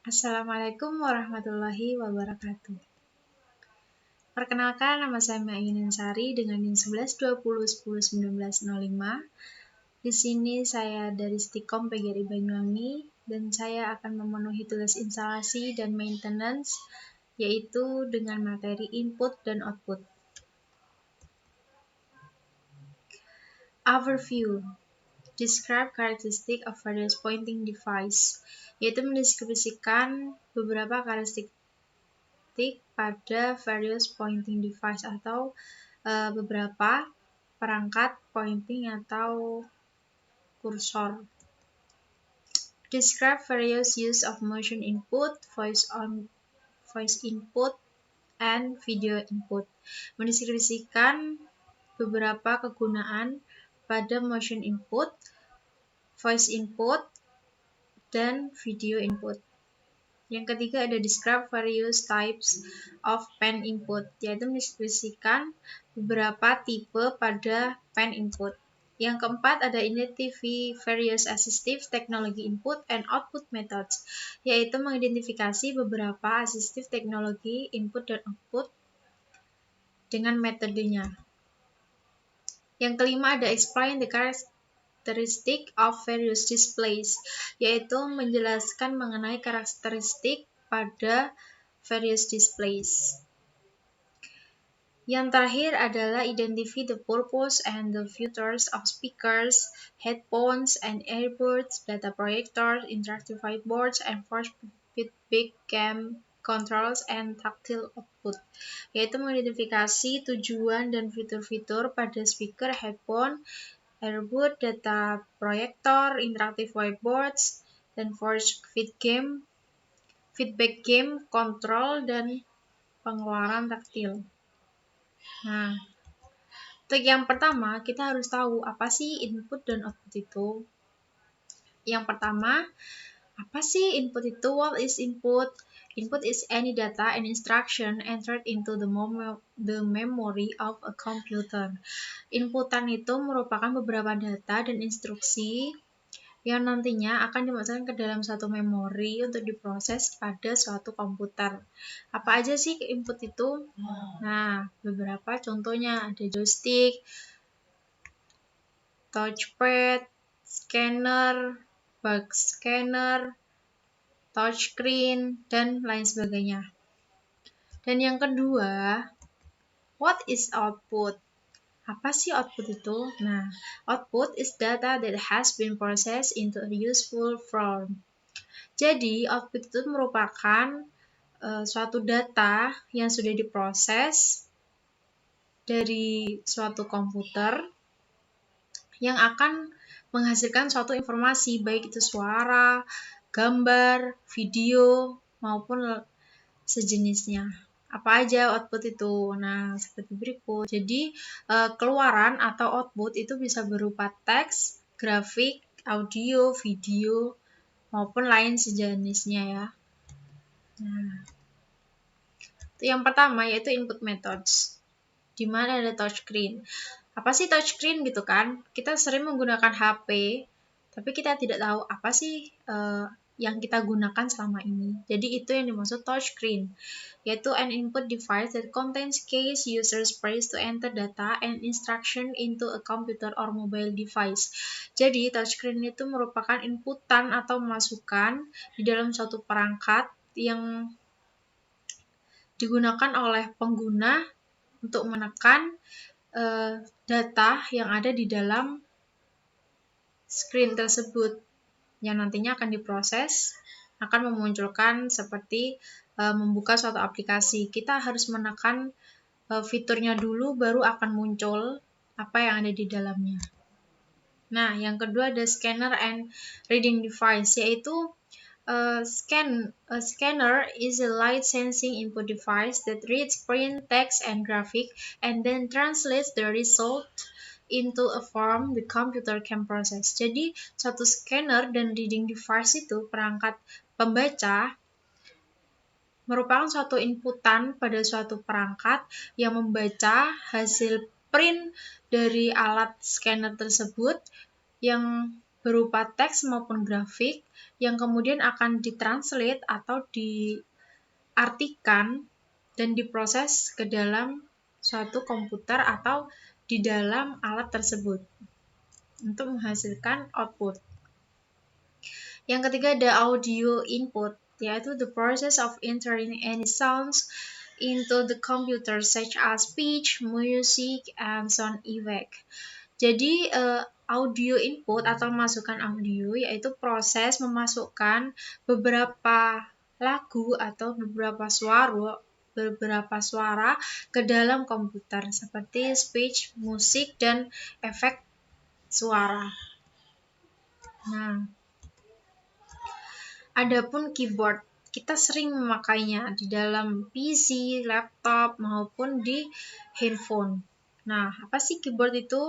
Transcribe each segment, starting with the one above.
Assalamualaikum warahmatullahi wabarakatuh. Perkenalkan, nama saya Ma'ayunin Sari dengan NIM 1120101905. Di sini saya dari Stikom PGRI Banyuwangi dan saya akan memenuhi tugas instalasi dan maintenance, yaitu dengan materi input dan output. Overview. Describe characteristic of various pointing device, yaitu mendeskripsikan beberapa karakteristik pada various pointing device atau beberapa perangkat pointing atau kursor. Describe various use of motion input, voice input, and video input. Mendeskripsikan beberapa kegunaan pada motion input, voice input, dan video input. Yang ketiga ada describe various types of pen input, yaitu mendeskripsikan beberapa tipe pada pen input. Yang keempat ada identify various assistive technology input and output methods, yaitu mengidentifikasi beberapa assistive technology input dan output dengan metodenya. Yang kelima ada explain the characteristic of various displays, yaitu menjelaskan mengenai karakteristik pada various displays. Yang terakhir adalah identify the purpose and the features of speakers, headphones, and earbuds, data projectors, interactive whiteboards, and force feedback cam controls and tactile output, yaitu mengidentifikasi tujuan dan fitur-fitur pada speaker, headphone, earbud, data projector, interactive whiteboards, dan force feedback game, kontrol, dan pengeluaran taktil. Nah, untuk yang pertama, kita harus tahu apa sih input dan output itu. Yang pertama, apa sih input itu? What is input? Input is any data and instruction entered into the memory of a computer. Inputan itu merupakan beberapa data dan instruksi yang nantinya akan dimasukkan ke dalam satu memori untuk diproses pada suatu komputer. Apa aja sih input itu? Nah, beberapa contohnya ada joystick, touchpad, scanner, bug scanner, touchscreen, dan lain sebagainya. Dan yang kedua, what is output? Apa sih output itu? Nah, output is data that has been processed into a useful form. Jadi, output itu merupakan suatu data yang sudah diproses dari suatu komputer yang akan menghasilkan suatu informasi, baik itu suara, gambar, video, maupun sejenisnya. Apa aja output itu? Nah, seperti berikut. Jadi, keluaran atau output itu bisa berupa teks, grafik, audio, video, maupun lain sejenisnya ya. Nah, yang pertama yaitu input methods, di mana ada touchscreen. Apa sih touchscreen gitu kan? Kita sering menggunakan HP, tapi kita tidak tahu apa sih yang kita gunakan selama ini. Jadi itu yang dimaksud touchscreen, yaitu an input device that contains keys users press to enter data and instruction into a computer or mobile device. Jadi touchscreen itu merupakan inputan atau masukan di dalam suatu perangkat yang digunakan oleh pengguna untuk menekan data yang ada di dalam screen tersebut yang nantinya akan diproses, akan memunculkan seperti membuka suatu aplikasi. Kita harus menekan fiturnya dulu, baru akan muncul apa yang ada di dalamnya. Nah, yang kedua ada scanner and reading device, yaitu scanner is a light sensing input device that reads print, text, and graphic, and then translates the result into a form the computer can process. Jadi, suatu scanner dan reading device itu perangkat pembaca merupakan suatu inputan pada suatu perangkat yang membaca hasil print dari alat scanner tersebut yang berupa teks maupun grafik yang kemudian akan ditranslate atau diartikan dan diproses ke dalam suatu komputer atau di dalam alat tersebut untuk menghasilkan output. Yang ketiga ada audio input, yaitu the process of entering any sounds into the computer such as speech, music, and sound effect. Jadi audio input atau masukan audio yaitu proses memasukkan beberapa lagu atau beberapa suara ke dalam komputer seperti speech, musik, dan efek suara. Nah, adapun keyboard, kita sering memakainya di dalam PC, laptop, maupun di handphone. Nah, apa sih keyboard itu?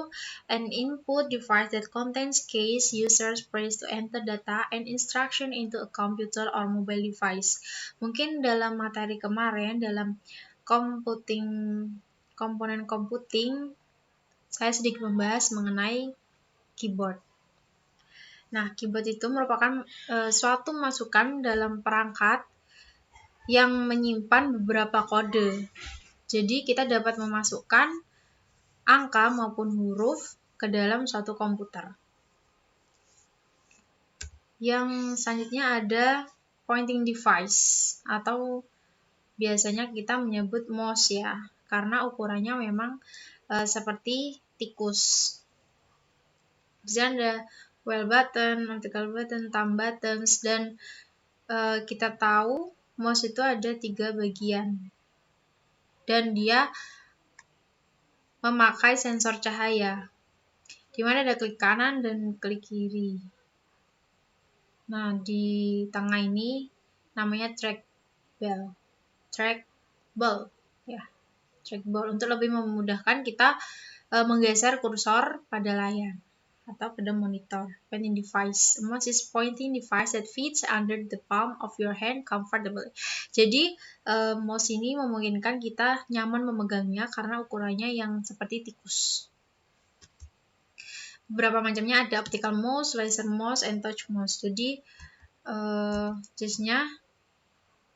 An input device that contains keys users press to enter data and instruction into a computer or mobile device. Mungkin dalam materi kemarin, dalam komponen computing, saya sedikit membahas mengenai keyboard. Nah, keyboard itu merupakan suatu masukan dalam perangkat yang menyimpan beberapa kode. Jadi, kita dapat memasukkan angka maupun huruf ke dalam suatu komputer. Yang selanjutnya ada pointing device atau biasanya kita menyebut mouse ya, karena ukurannya memang seperti tikus. Di sana ada wheel button, vertical button, thumb buttons, dan kita tahu mouse itu ada 3 bagian dan dia memakai sensor cahaya, di mana ada klik kanan dan klik kiri. Nah, di tengah ini namanya trackball ya, trackball untuk lebih memudahkan kita menggeser kursor pada layar atau pada monitor. Pointing device, mouse is pointing device that fits under the palm of your hand comfortably. Jadi mouse ini memungkinkan kita nyaman memegangnya karena ukurannya yang seperti tikus. Beberapa macamnya ada optical mouse, laser mouse, and touch mouse. Jadi jenisnya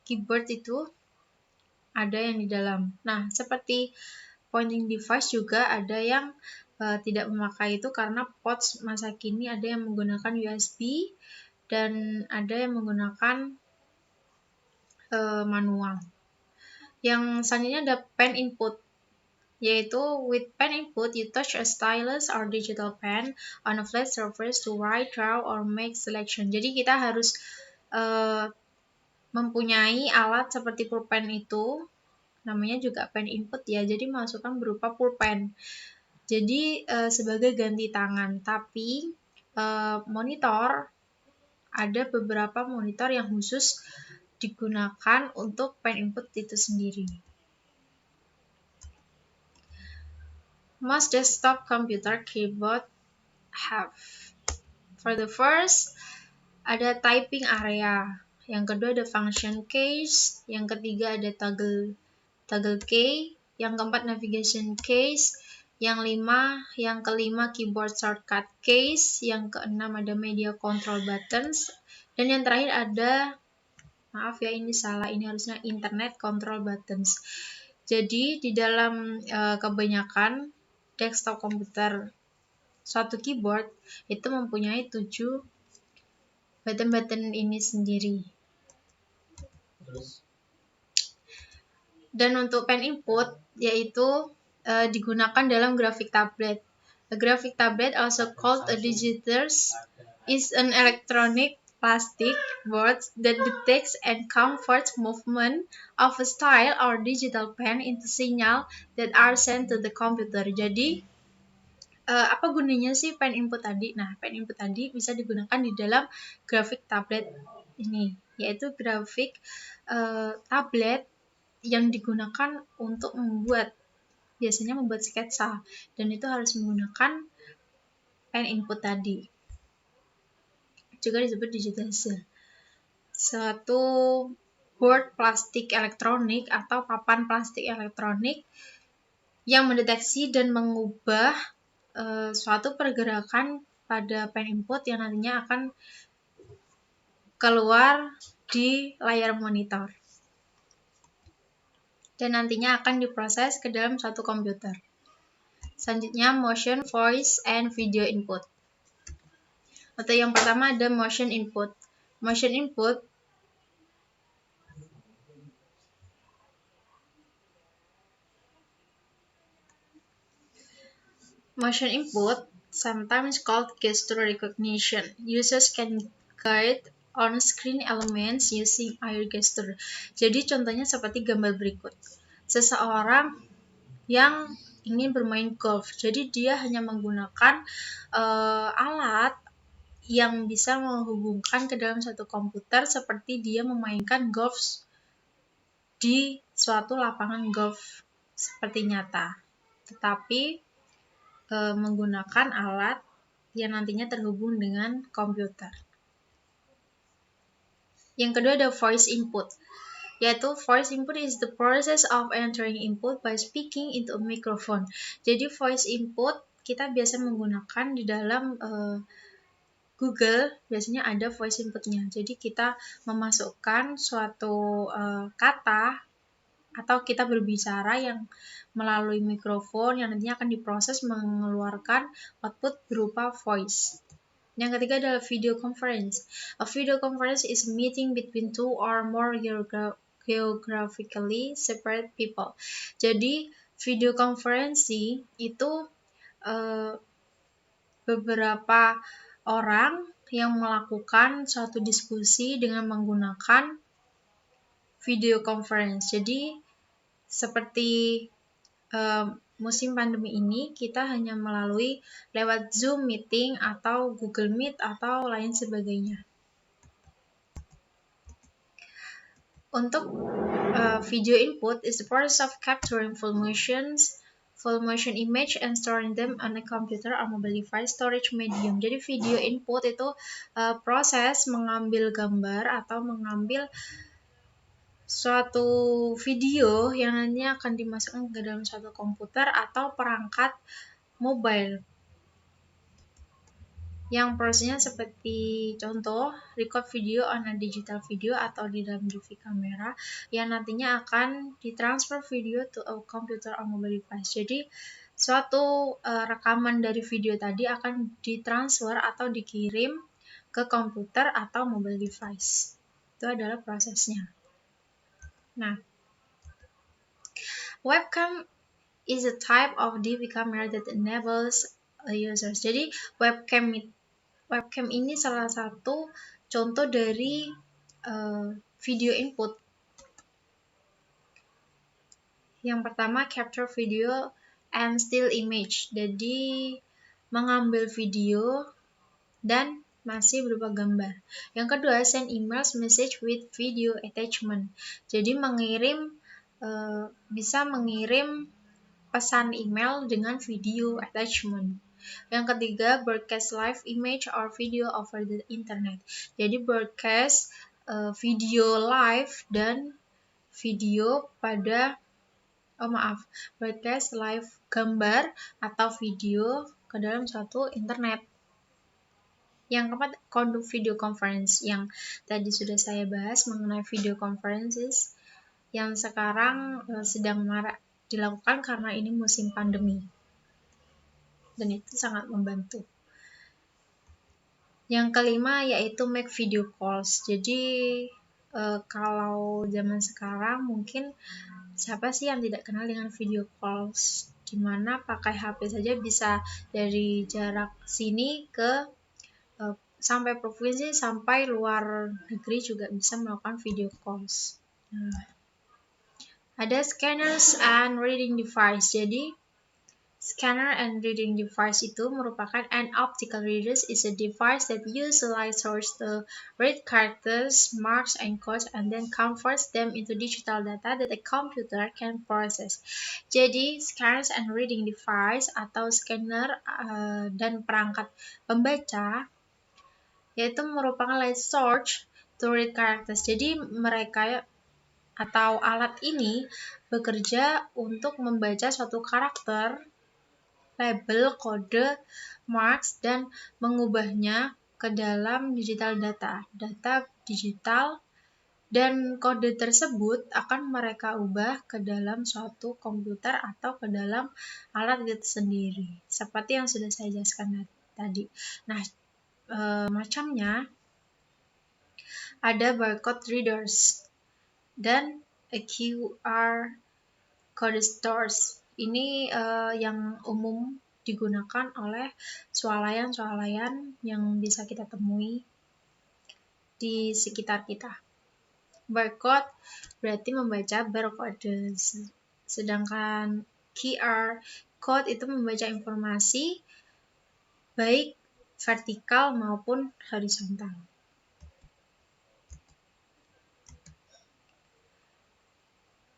keyboard itu ada yang di dalam. Nah, seperti pointing device juga ada yang tidak memakai itu karena ports masa kini ada yang menggunakan USB dan ada yang menggunakan manual. Yang selanjutnya ada pen input, yaitu with pen input you touch a stylus or digital pen on a flat surface to write, draw, or make selection. Jadi kita harus mempunyai alat seperti pulpen itu, namanya juga pen input ya, jadi masukkan berupa pulpen. Jadi sebagai ganti tangan, tapi monitor, ada beberapa monitor yang khusus digunakan untuk pen input itu sendiri. Most desktop computer keyboard have. For the first, ada typing area. Yang kedua ada function keys. Yang ketiga ada toggle key. Yang keempat navigation keys. Yang kelima keyboard shortcut keys. Yang keenam ada media control buttons. Dan yang terakhir ada, maaf ya ini salah, ini harusnya internet control buttons. Jadi di dalam kebanyakan desktop komputer, suatu keyboard itu mempunyai 7 button-button ini sendiri. Dan untuk pen input yaitu digunakan dalam graphic tablet. A graphic tablet, also called a digiters, is an electronic plastic board that detects and converts movement of a style or digital pen into signal that are sent to the computer. Jadi apa gunanya sih pen input tadi? Nah, pen input tadi bisa digunakan di dalam graphic tablet ini, yaitu grafik tablet yang digunakan untuk biasanya membuat sketsa, dan itu harus menggunakan pen input tadi. Juga disebut digitizer. Suatu board plastik elektronik atau papan plastik elektronik yang mendeteksi dan mengubah suatu pergerakan pada pen input yang nantinya akan keluar di layar monitor. Dan nantinya akan diproses ke dalam satu komputer. Selanjutnya, motion, voice, and video input. Atau yang pertama ada motion input. Motion input sometimes called gesture recognition. Users can guide on-screen elements using air gesture. Jadi contohnya seperti gambar berikut. Seseorang yang ingin bermain golf. Jadi dia hanya menggunakan alat yang bisa menghubungkan ke dalam satu komputer seperti dia memainkan golf di suatu lapangan golf seperti nyata. Tetapi menggunakan alat yang nantinya terhubung dengan komputer. Yang kedua ada voice input, yaitu voice input is the process of entering input by speaking into a microphone. Jadi voice input kita biasa menggunakan di dalam Google, biasanya ada voice inputnya. Jadi kita memasukkan suatu kata atau kita berbicara yang melalui mikrofon yang nantinya akan diproses mengeluarkan output berupa voice. Yang ketiga adalah video conference. A video conference is a meeting between two or more geographically separate people. Jadi video konferensi itu beberapa orang yang melakukan suatu diskusi dengan menggunakan video conference. Jadi seperti musim pandemi ini kita hanya melalui lewat Zoom meeting atau Google Meet atau lain sebagainya. Untuk video input is the process of capturing full motion image and storing them on a computer or mobile device storage medium. Jadi video input itu proses mengambil gambar atau mengambil suatu video yang nantinya akan dimasukkan ke dalam suatu komputer atau perangkat mobile. Yang prosesnya seperti contoh record video on a digital video atau di dalam DV kamera yang nantinya akan ditransfer video to a computer or mobile device. Jadi suatu rekaman dari video tadi akan ditransfer atau dikirim ke komputer atau mobile device. Itu adalah prosesnya. Nah, webcam is a type of DV camera that enables a user. Jadi webcam ini salah satu contoh dari video input. Yang pertama capture video and still image. Jadi mengambil video dan masih berupa gambar. Yang kedua send emails message with video attachment. Jadi bisa mengirim pesan email dengan video attachment. Yang ketiga, broadcast live image or video over the internet. Jadi broadcast video live dan video broadcast live gambar atau video ke dalam suatu internet. Yang keempat, conduct video conference yang tadi sudah saya bahas mengenai video conferences yang sekarang sedang marak dilakukan karena ini musim pandemi. Dan itu sangat membantu. Yang kelima yaitu make video calls. Jadi kalau zaman sekarang mungkin siapa sih yang tidak kenal dengan video calls, dimana pakai HP saja bisa dari jarak sini ke sampai provinsi, sampai luar negeri juga bisa melakukan video calls. Nah, ada scanners and reading device. Jadi scanner and reading device itu merupakan an optical readers is a device that uses a light source to read characters, marks, and codes and then converts them into digital data that a computer can process. Jadi scanners and reading device atau scanner dan perangkat pembaca yaitu merupakan light source to read characters. Jadi mereka atau alat ini bekerja untuk membaca suatu karakter label, kode, marks, dan mengubahnya ke dalam digital data digital, dan kode tersebut akan mereka ubah ke dalam suatu komputer atau ke dalam alat itu sendiri, seperti yang sudah saya jelaskan tadi. Nah, macamnya ada barcode readers dan QR code stores. Ini yang umum digunakan oleh swalayan-swalayan yang bisa kita temui di sekitar kita. Barcode berarti membaca barcode, sedangkan QR code itu membaca informasi baik vertikal maupun horizontal.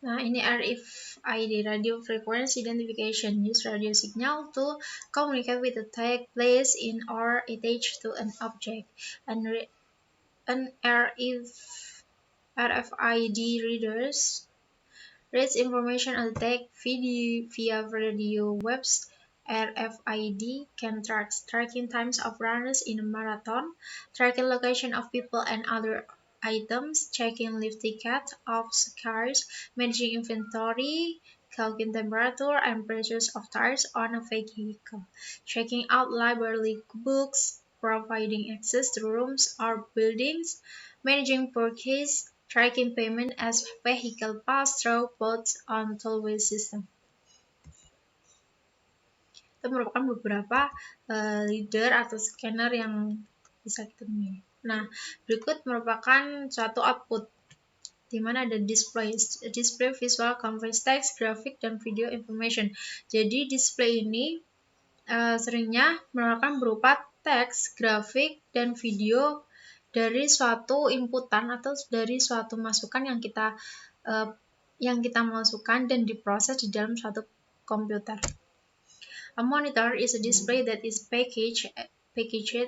Nah, ini RFID, Radio Frequency Identification, use radio signal to communicate with a tag placed in or attached to an object. An RFID readers reads information on the tag via radio waves. RFID can track tracking times of runners in a marathon, tracking location of people and other items, checking lift tickets of cars, managing inventory, calculating temperature and pressures of tires on a vehicle, checking out library books, providing access to rooms or buildings, managing purchase, tracking payment as vehicle pass through both on tollway system. Itu merupakan beberapa reader atau scanner yang bisa kita temui. Nah, berikut merupakan suatu output di mana ada display visual conveys text, grafik, dan video information. Jadi display ini seringnya merupakan berupa teks, grafik, dan video dari suatu inputan atau dari suatu masukan yang kita masukkan dan diproses di dalam suatu komputer. A monitor is a display that is packaged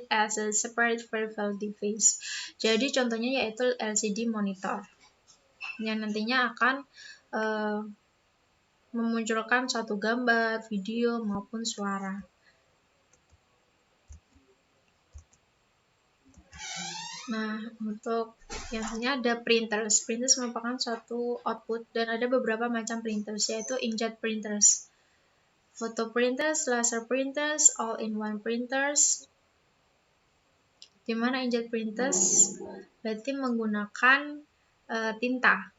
as a separate peripheral device. Jadi contohnya yaitu LCD monitor yang nantinya akan memunculkan suatu gambar, video, maupun suara. Nah, untuk yang selanjutnya ada printers. Printers merupakan suatu output dan ada beberapa macam printers, yaitu inkjet printers, photo printers, laser printers, all-in-one printers. Di mana inkjet printers berarti menggunakan tinta,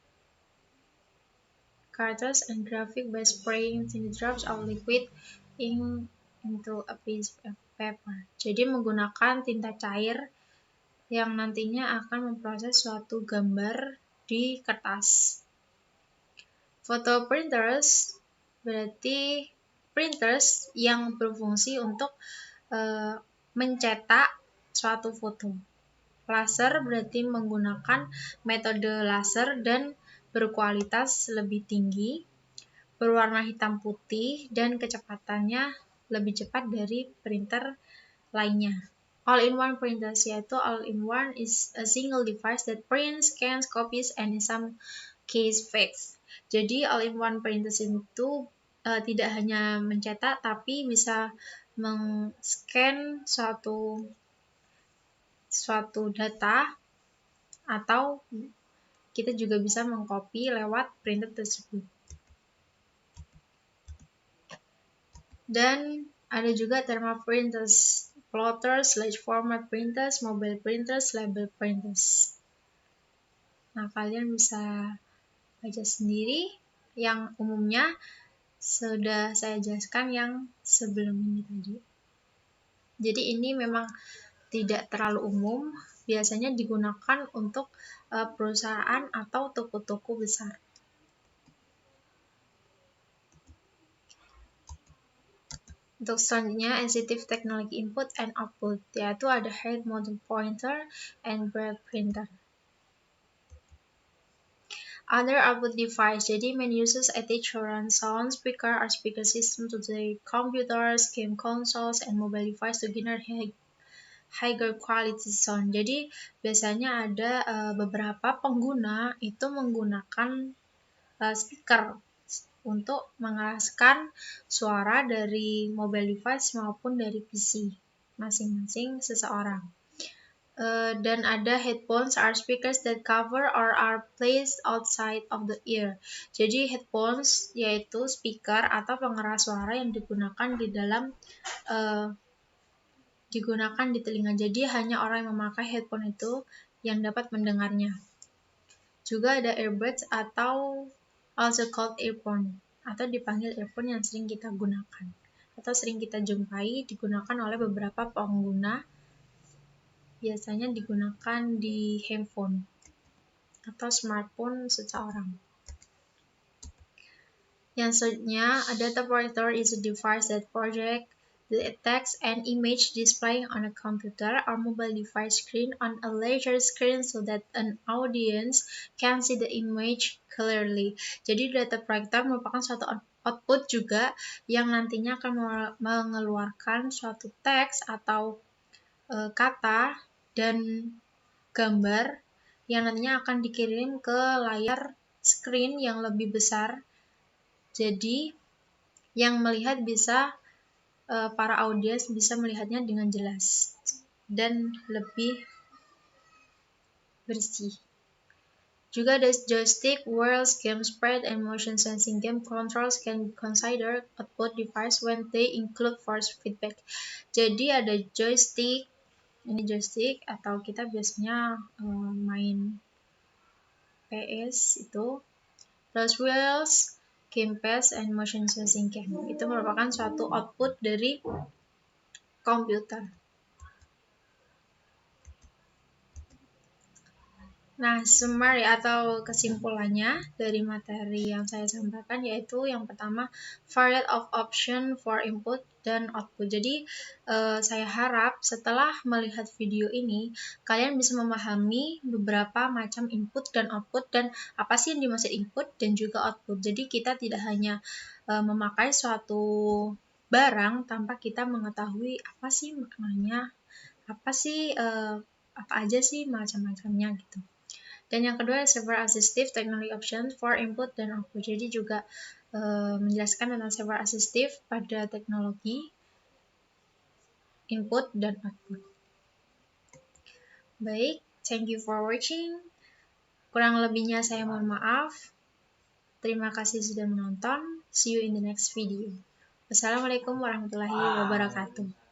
cartridge and graphic by spraying tiny drops of liquid ink into a piece of paper. Jadi menggunakan tinta cair yang nantinya akan memproses suatu gambar di kertas. Photo printers berarti printers yang berfungsi untuk mencetak suatu foto. Laser berarti menggunakan metode laser dan berkualitas lebih tinggi, berwarna hitam putih, dan kecepatannya lebih cepat dari printer lainnya. All-in-one printers, yaitu all-in-one is a single device that prints, scans, copies, and in some case fax. Jadi all-in-one printers itu tidak hanya mencetak, tapi bisa meng-scan suatu data, atau kita juga bisa mengcopy lewat printer tersebut. Dan ada juga thermal printers, plotters, large format printers, mobile printers, label printers. Nah, kalian bisa baca sendiri, yang umumnya sudah saya jelaskan yang sebelum ini tadi. Jadi ini memang tidak terlalu umum, biasanya digunakan untuk perusahaan atau toko-toko besar. Untuk selanjutnya, assistive technology input and output, yaitu ada head mounted pointer and braille printer. Other output device, jadi main uses attach surround sound speaker or speaker system to the computers, game consoles, and mobile device to generate higher quality sound. Jadi biasanya ada beberapa pengguna itu menggunakan speaker untuk mengeraskan suara dari mobile device maupun dari PC masing-masing seseorang. Dan ada headphones are speakers that cover or are placed outside of the ear. Jadi headphones yaitu speaker atau pengeras suara yang digunakan di telinga. Jadi hanya orang yang memakai headphone itu yang dapat mendengarnya. Juga ada earbuds atau also called earphone atau dipanggil earphone yang sering kita gunakan atau sering kita jumpai digunakan oleh beberapa pengguna. Biasanya digunakan di handphone atau smartphone seseorang. Yang selanjutnya, a data projector is a device that projects the text and image displaying on a computer or mobile device screen on a larger screen so that an audience can see the image clearly. Jadi data projector merupakan suatu output juga yang nantinya akan mengeluarkan suatu teks atau kata dan gambar yang nantinya akan dikirim ke layar screen yang lebih besar. Jadi yang melihat bisa para audiens bisa melihatnya dengan jelas dan lebih bersih. Juga ada joystick, wheels, gamepad, and motion sensing game controls can be considered output device when they include force feedback. Jadi ada joystick. Ini joystick atau kita biasanya main PS itu. Terus wheels, gamepad, and motion sensing cam. Itu merupakan suatu output dari komputer. Nah, summary atau kesimpulannya dari materi yang saya sampaikan yaitu yang pertama, variety of option for input dan output. Jadi, saya harap setelah melihat video ini, kalian bisa memahami beberapa macam input dan output dan apa sih yang dimaksud input dan juga output. Jadi, kita tidak hanya memakai suatu barang tanpa kita mengetahui apa sih maknanya, apa aja sih macam-macamnya gitu. Dan yang kedua, several assistive technology options for input dan output. Jadi juga menjelaskan tentang several assistive pada teknologi input dan output. Baik, thank you for watching. Kurang lebihnya saya mohon maaf. Terima kasih sudah menonton. See you in the next video. Wassalamualaikum warahmatullahi wabarakatuh.